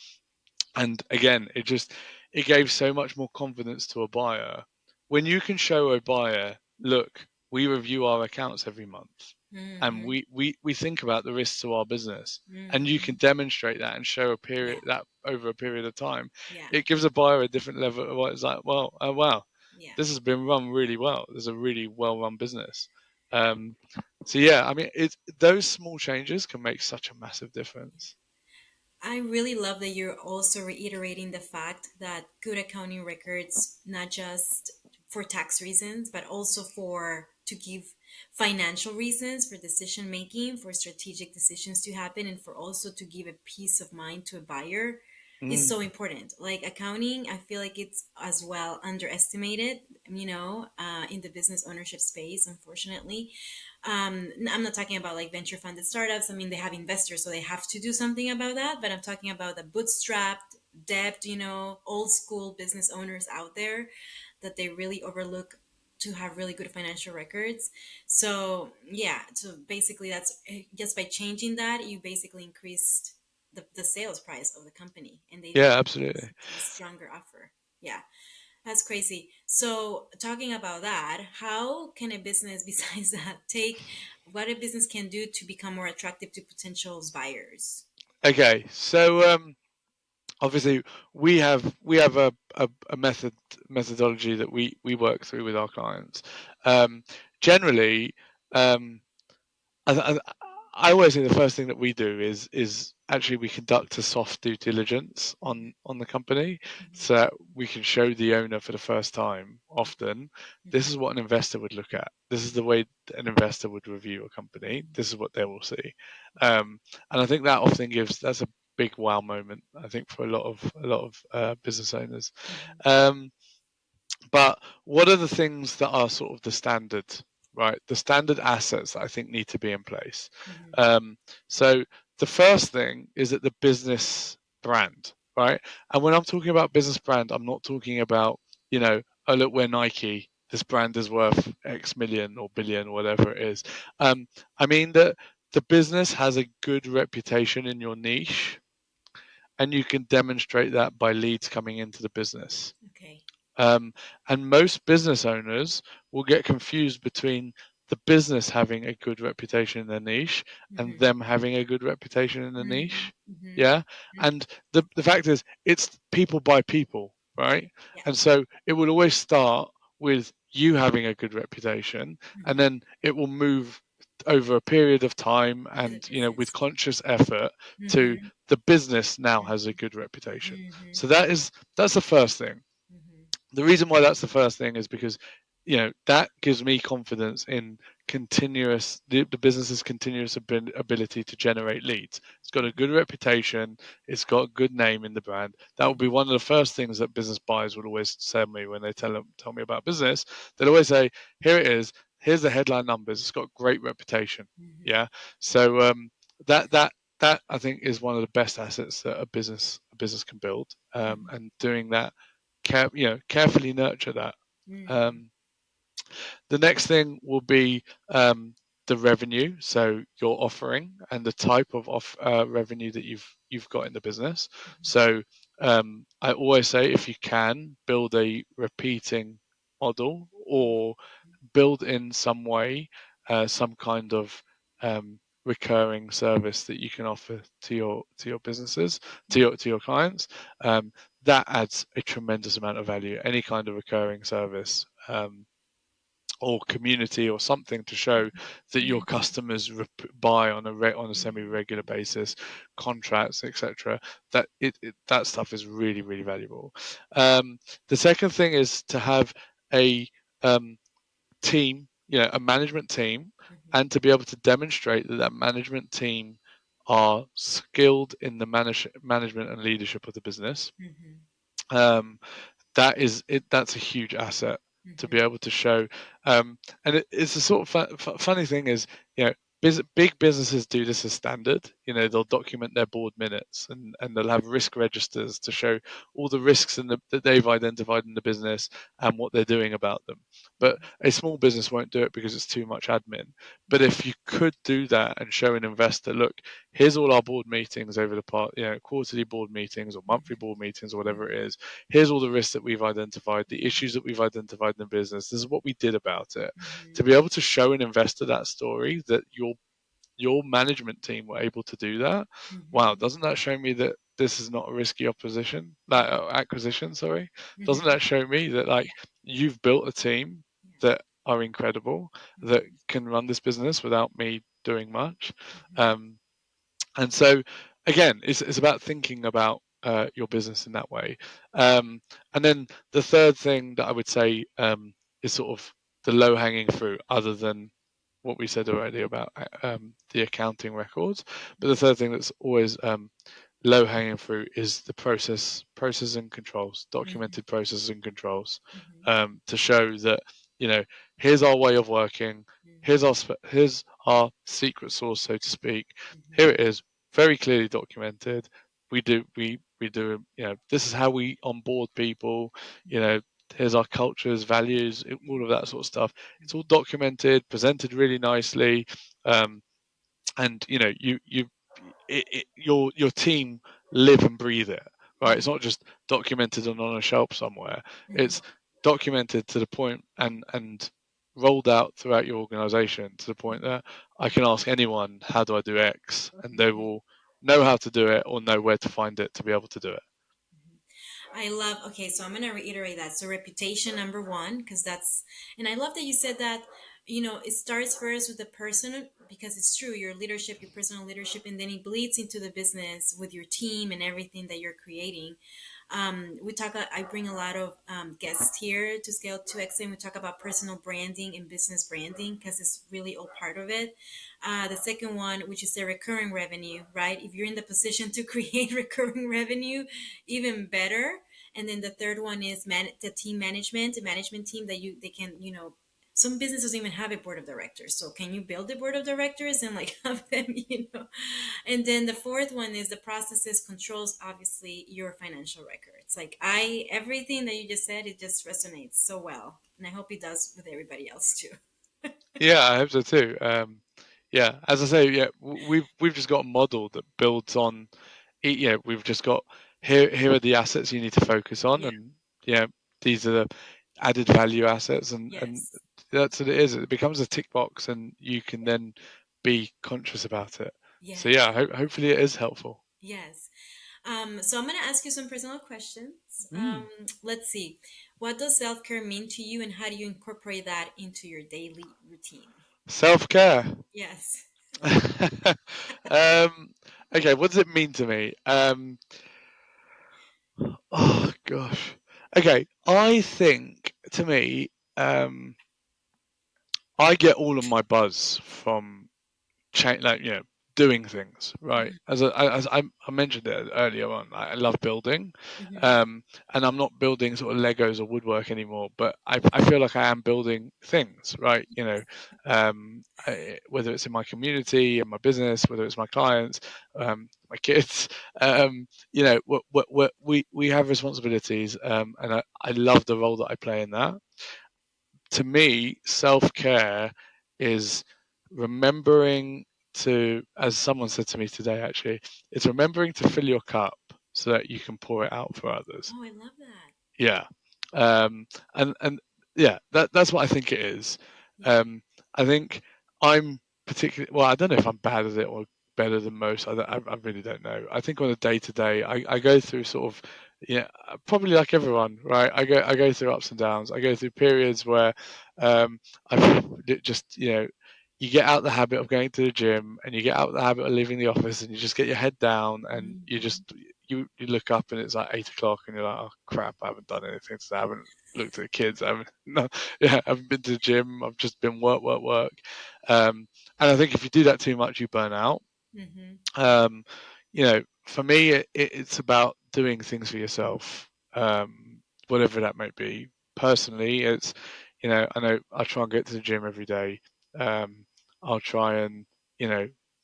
and again, it gave so much more confidence to a buyer when you can show a buyer, look, we review our accounts every month, and Mm-hmm. we think about the risks to our business, and you Mm-hmm. can demonstrate that and show a Yeah. period that over a period of time. Yeah. It gives a buyer a different level of what it's like, well, oh wow, Yeah. this has been run really well. There's a really well run business. um, so yeah, I mean, those small changes can make such a massive difference. I really love that you're also reiterating the fact that good accounting records, not just for tax reasons, but also for to give financial reasons for decision making, for strategic decisions to happen, and for also to give a peace of mind to a buyer is Mm. so important. Like accounting, I feel like it's as well underestimated, in the business ownership space, unfortunately. I'm not talking about like venture funded startups. I mean, they have investors, so they have to do something about that. But I'm talking about the bootstrapped, debt, old school business owners out there that they really overlook to have really good financial records. So yeah, so basically that's just by changing that, you basically increased the sales price of the company, and they Yeah, feel absolutely. it's a stronger offer. Yeah. That's crazy. So, talking about that, how can a business, besides that, take what a business can do to become more attractive to potential buyers? Okay, so obviously we have a methodology that we work through with our clients. Um, Generally, um, I always say the first thing that we do is actually we conduct a soft due diligence Mhm. on the company, Mhm. so that we can show the owner for the first time. Often, this Mhm. is what an investor would look at. This is the way an investor would review a company. Mhm. This is what they will see, and I think that often gives that's a big wow moment. I think for a lot of business owners. Mhm. Um, but what are the things that are sort of the standard, right? The standard assets that I think need to be in place. Mhm. Um, so the first thing is that the business brand, right? And when I'm talking about business brand, I'm not talking about, oh look, we're Nike. This brand is worth X million or billion or whatever it is. Um, I mean that the business has a good reputation in your niche, and you can demonstrate that by leads coming into the business. Okay. Um, and most business owners will get confused between the business having a good reputation in their niche and Mhm. them having a good reputation in the Mhm. niche. Mhm. Yeah. Mhm. And the fact is, it's people by people, right? Yeah. And so it will always start with you having a good reputation, and Mhm. then it will move over a period of time To the and, with business. conscious effort to Mhm. the business now has a Mhm. good reputation. Mhm. So that's the first thing. Mhm. The reason why that's the first thing is because that gives me confidence in the business's continuous ability to generate leads. It's got a good reputation. It's got a good name in the brand. That will be one of the first things that business buyers will always tell me when they tell me about business. They'll always say, here it is, here's the headline numbers, it's got great reputation. Mhm. Yeah. So that I think is one of the best assets that a business can build, Mhm. and doing that carefully nurture that. Mhm. Um, the next thing will be the revenue, so your offering and the type of revenue that you've got in the business. Mhm. So I always say if you can build a repeating model or build in some way some kind of recurring service that you can offer to your businesses, to your clients. Um, that adds a tremendous amount of value. Any kind of recurring service, or community or something to show that your Mhm. customers buy on a Mhm. semi-regular basis, contracts, etc. That stuff is really really valuable. The second thing is to have a team, a management team, Mhm. and to be able to demonstrate that that management team are skilled in the management and leadership of the business. Mhm. Um, that's a huge asset to be Mhm. able to show. And it's a sort of funny thing is, you know big businesses do this as standard. They'll document their board minutes, and they'll have risk registers to show all the risks that they've identified in the business and what they're doing about them. But Mhm. a small business won't do it because it's too much admin. But Mhm. if you could do that and show an investor, look, here's all our board meetings over the part, quarterly board meetings or monthly Mhm. board meetings or whatever it Mhm. is. Here's all the risks that we've identified, the Mhm. issues that we've identified in the business. This is what we did about it. To Mhm. be able to show an investor that story, that your management team were able to do that, wow, Mhm. doesn't that show me that this is not a risky opposition, Yeah. acquisition? Sorry, doesn't Mhm. that show me that Yeah. you've built a team Yeah. that are incredible, that Mhm. can run this business without me doing much? Mhm. Um, and so, again, it's about thinking about your business in that way. And then the third thing that I would say is sort of the low hanging fruit, other than what we said already about the accounting records. But the third thing that's always low hanging fruit is the process and controls, Mhm. documented processes and controls, Mhm. to show that, here's our way of working, Mhm. here's our secret sauce, so to speak. Mhm. Here it is, very clearly documented. We do, this is how we onboard people. you Mhm. know Here's our cultures, values, all of that sort of stuff. It's all Mhm. documented, presented really nicely. um, and your team live and breathe it, right? It's Mhm. not just documented and on a shelf somewhere. Mhm. It's documented to the point and rolled out throughout your organization to the point Mhm. that I can ask anyone, how do I do X, and they Mhm. will know how to do it or know where to find it to be able to do it. Mhm. I love, okay, so I'm going to reiterate that. So, reputation, number one, because that's, and I love that you said that. it starts first with the person, because it's true, your leadership, your personal leadership, and then it bleeds into the business with your team and everything that you're creating. I bring a lot of guests here to Scale to Exit, and we talk about personal branding and business branding because it's really all part of it. The second one, which is the recurring revenue, right? If you're in the position to create recurring revenue, even better. And then the third one is the team management, the management team that they can, some businesses even have a board of directors. So can you build a board of directors and like have them, And then the fourth one is the processes, controls, obviously your financial records. Like everything that you just said, it just resonates so well. And I hope it does with everybody else too. Yeah, I hope so too. Yeah, as I say, yeah, we've just got a model that builds on. Yeah, we've just got here are the assets you need to focus on, Yeah. and yeah, these are the added value assets, and Yes. that's what it is. It becomes a tick box, and you can then be conscious about it. So Yes. yeah, hopefully it is helpful. Yes. So I'm going to ask you some personal questions. Mm. Let's see. What does self care mean to you, and how do you incorporate that into your daily routine? Self care. Yes. um, okay, what does it mean to me? Oh gosh. Okay, I think to me, I get all of my buzz from like doing things right. As I mentioned it earlier on, I love building, Mm-hmm. um, and I'm not building sort of Legos or woodwork anymore. But I feel like I am building things, right? Whether it's in my community, in my business, whether it's my clients, my kids, we have responsibilities, and I love the role that I play in that. To me, self care is remembering to, as someone said to me today, actually, it's remembering to fill your cup so that you can pour it out for others. Oh, I love that. Yeah, um, and yeah, that's what I think it is. Yeah. I think I'm particularly well. I don't know if I'm bad at it or better than most. I really don't know. I think on a day to day, I go through sort of yeah, probably like everyone, right? I go through ups and downs. I go through periods where I just you get out the habit of going to the gym and you get out the habit of leaving the office and you just get your head down and you Mhm. just you look up and it's like 8 o'clock and you're like, oh crap, I haven't done anything today. I haven't looked at the kids. I haven't no, yeah, I haven't been to the gym. I've just been work, work, work. And I think if you do that too much, you burn out. Mhm. Um, for me, it's about doing things for yourself, whatever that might be. Personally, it's I know I try and get to the gym every day. Um, I'll try and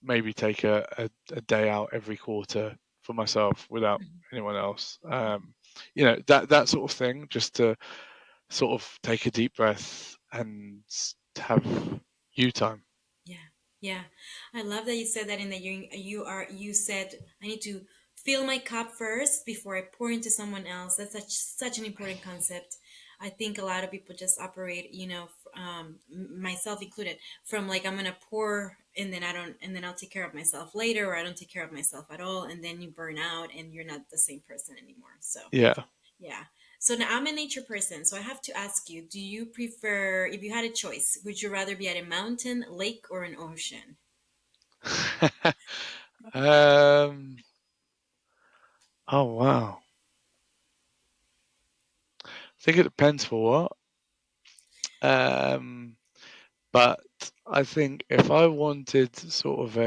maybe take a day out every quarter for myself without Mhm. anyone else. That sort of thing, just to sort of take a deep breath and have you time. Yeah, yeah. I love that you said that, and that you said I need to fill my cup first before I pour into someone else. That's such an important concept. I think a lot of people just operate, myself included, from like I'm gonna pour and then I don't, and then I'll take care of myself later, or I don't take care of myself at all, and then you burn out and you're not the same person anymore. So Yeah. yeah. So now I'm a nature person. So I have to ask you, do you prefer, if you had a choice, would you rather be at a mountain, lake, or an ocean? um, oh wow. I think it depends for what. Um, but I think if I wanted sort of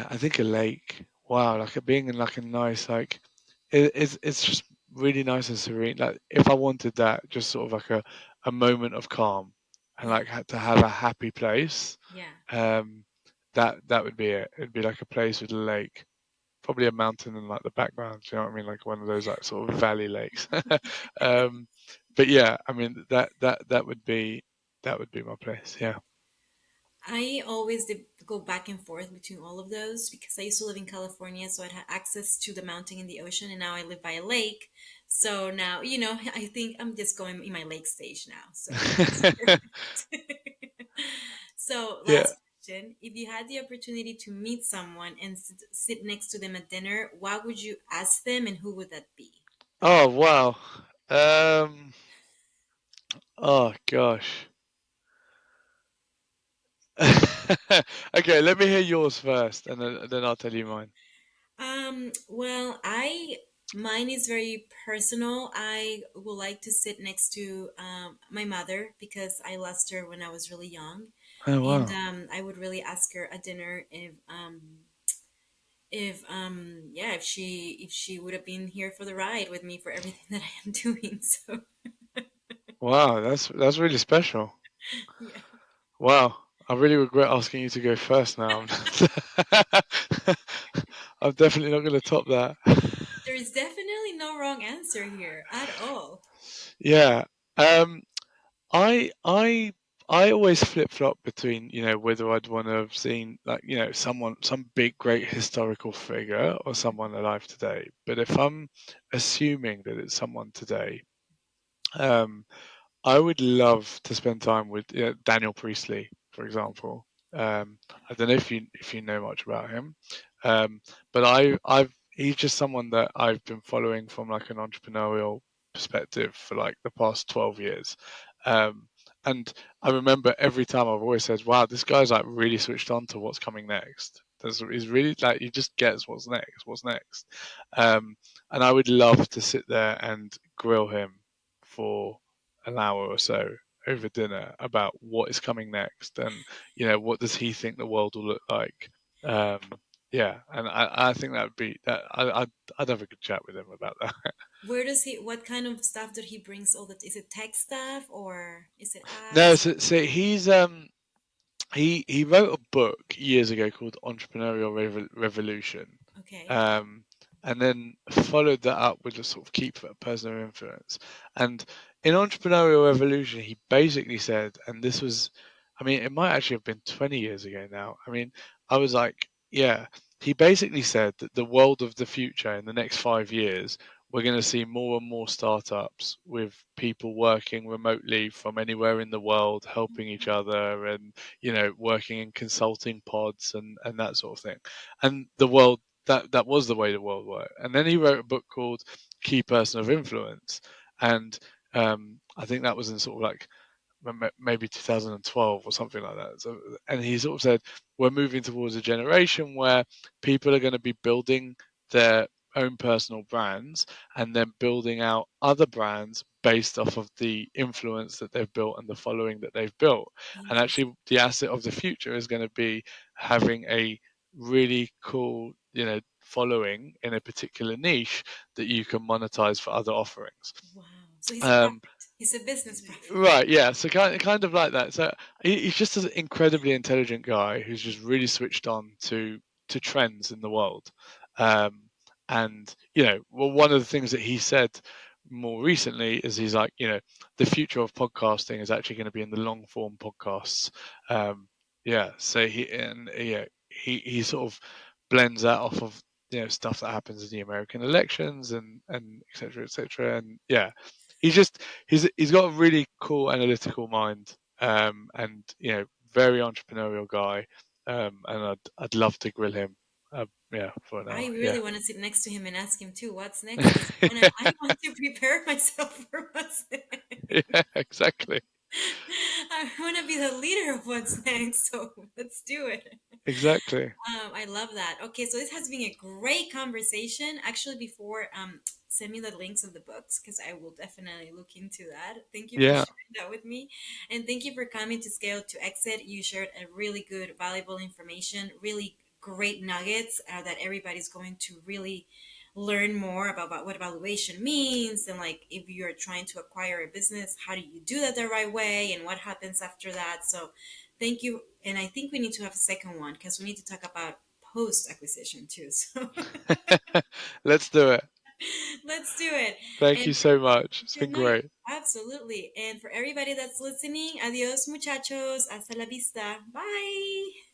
I think a lake. Wow, like being in like a nice like, it's just really nice and serene. Like if I wanted that, just sort of like a moment of calm, and Yeah, like had to have a happy place. yeah. Um, that would be it. It'd be like a place with a lake, probably a mountain in like the background. Do you know what I mean? Like one of those like sort of valley lakes. um, but yeah, I mean that would be my place. Yeah. I always go back and forth between all of those because I used to live in California, so I had access to the mountain and the ocean, and now I live by a lake. So now, I think I'm just going in my lake stage now. So that's perfect. So, Yeah. last question. If you had the opportunity to meet someone and sit next to them at dinner, what would you ask them and who would that be? Oh wow. Um. Oh gosh. Okay, let me hear yours first, and then I'll tell you mine. Well, mine is very personal. I would like to sit next to my mother because I lost her when I was really young, Oh and wow, I would really ask her at dinner if yeah, if she would have been here for the ride with me for everything that I am doing. So wow, that's really special. yeah, Wow, I really regret asking you to go first now. I'm definitely not going to top that. there is definitely no wrong answer here at all. Yeah. Um, I I I always flip flop between whether I'd want to have seen like some big great historical figure or someone alive today. But if I'm assuming that it's someone today, um, I would love to spend time with Daniel Priestley, for example. I don't know if you know much about him, but I've he's just someone that I've been following from like an entrepreneurial perspective for like the past 12 years. Um, and I remember every time I've always said, "Wow, this guy's like really switched on to what's coming next." He's really like he just gets what's next. Um, and I would love to sit there and grill him for an hour or so over dinner about what is coming next and what does he think the world will look like. um yeah, and I think that would be that I'd have a good chat with him about that. Where does he? What kind of stuff that he brings? All that is it tech stuff or is it No, ads? so he wrote a book years ago called Entrepreneurial Revolution, Okay. um, and then followed that up with a sort of keep personal influence. And in Entrepreneurial Revolution, he basically said, and this was, I mean, it might actually have been 20 years ago now. I mean, I was like, yeah. He basically said that the world of the future in the next 5 years, we're going to see more and more startups with people working remotely from anywhere in the world, helping each other, and working in consulting pods and that sort of thing. And the world that was the way the world worked. And then he wrote a book called Key Person of Influence, and I think that was in sort of like maybe 2012 or something like that. So, and he sort of said, we're moving towards a generation where people are going to be building their own personal brands and then building out other brands based off of the influence that they've built and the following that they've built. And Interesting. actually, the asset of the future is going to be having a really cool, following in a particular niche that you can monetize for other offerings. Wow. So he's a Um, prophet. He's a business prophet. Right, yeah. So kind of like that. So he's just an incredibly intelligent guy who's just really switched on to trends in the world. Um, and well, one of the things that he said more recently is he's like, the future of podcasting is actually going to be in the long form podcasts. Yeah. So he sort of blends that off of stuff that happens in the American elections and et cetera, et cetera. And yeah, he's just he's got a really cool analytical mind, and very entrepreneurial guy, and I'd love to grill him, yeah, for an I hour. really Yeah. want to sit next to him and ask him too, what's next? Because I want to prepare myself for what's next. Yeah, exactly, I want to be the leader of what's next. So let's do it. exactly. I love that. Okay, so this has been a great conversation. Actually, before send me the links of the books because I will definitely look into that. Thank you for Yeah. sharing that with me, and thank you for coming to Scale to Exit. You shared a really good, valuable information, really great nuggets that everybody's going to really learn more about what evaluation means and like if you're trying to acquire a business, how do you do that the right way and what happens after that. So thank you. And I think we need to have a second one because we need to talk about post acquisition too. So Let's do it. let's do it. Thank you And so much. It's been no, great. absolutely. And for everybody that's listening, adios, muchachos. Hasta la vista. Bye.